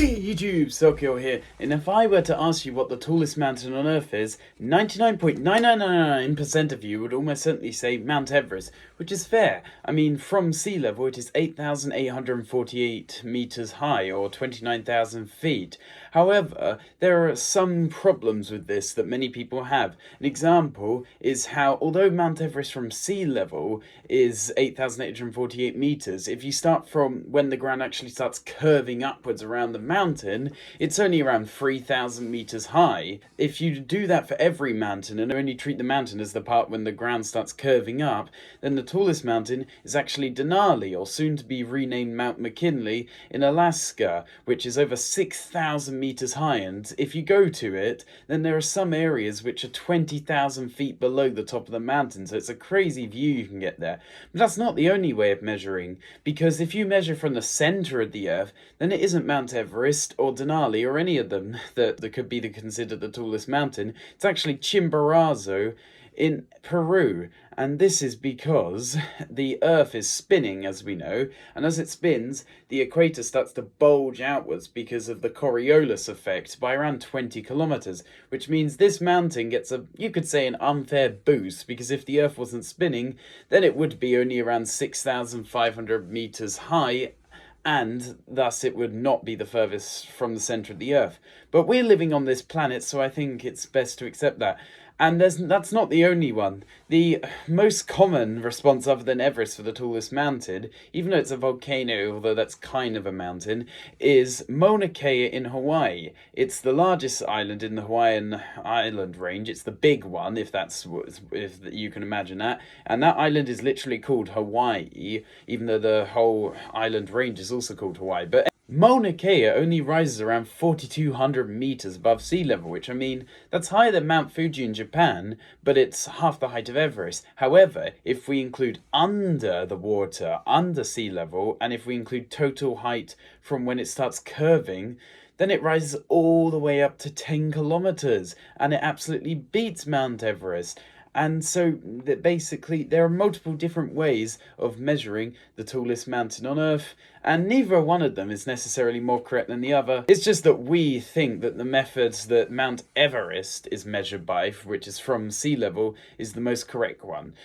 Hey YouTube, Sokyo here, and if I were to ask you what the tallest mountain on Earth is, 99.9999% of you would almost certainly say Mount Everest, which is fair. I mean, from sea level it is 8,848 meters high, or 29,000 feet. However, there are some problems with this that many people have. An example is how, although Mount Everest from sea level is 8,848 meters, if you start from when the ground actually starts curving upwards around the mountain, it's only around 3,000 meters high. If you do that for every mountain and only treat the mountain as the part when the ground starts curving up, then the tallest mountain is actually Denali, or soon to be renamed Mount McKinley, in Alaska, which is over 6,000 meters high. And if you go to it, then there are some areas which are 20,000 feet below the top of the mountain, so it's a crazy view you can get there. But that's not the only way of measuring, because if you measure from the center of the Earth, then it isn't Mount Everest or Denali or any of them that could be considered the tallest mountain. It's actually Chimborazo in Peru, and this is because the Earth is spinning, as we know, and as it spins, the equator starts to bulge outwards because of the Coriolis effect by around 20 kilometers, which means this mountain gets you could say, an unfair boost, because if the Earth wasn't spinning, then it would be only around 6,500 meters high, and thus it would not be the furthest from the center of the Earth. But we're living on this planet, so I think it's best to accept that. And that's not the only one. The most common response, other than Everest for the tallest mountain, even though it's a volcano, although that's kind of a mountain, is Mauna Kea in Hawaii. It's the largest island in the Hawaiian island range. It's the big one, if you can imagine that. And that island is literally called Hawaii, even though the whole island range is also called Hawaii. But Mauna Kea only rises around 4,200 meters above sea level, which, I mean, that's higher than Mount Fuji in Japan, but it's half the height of Everest. However, if we include under the water, under sea level, and if we include total height from when it starts curving, then it rises all the way up to 10 kilometers, and it absolutely beats Mount Everest. And so basically there are multiple different ways of measuring the tallest mountain on Earth, and neither one of them is necessarily more correct than the other. It's just that we think that the methods that Mount Everest is measured by, which is from sea level, is the most correct one.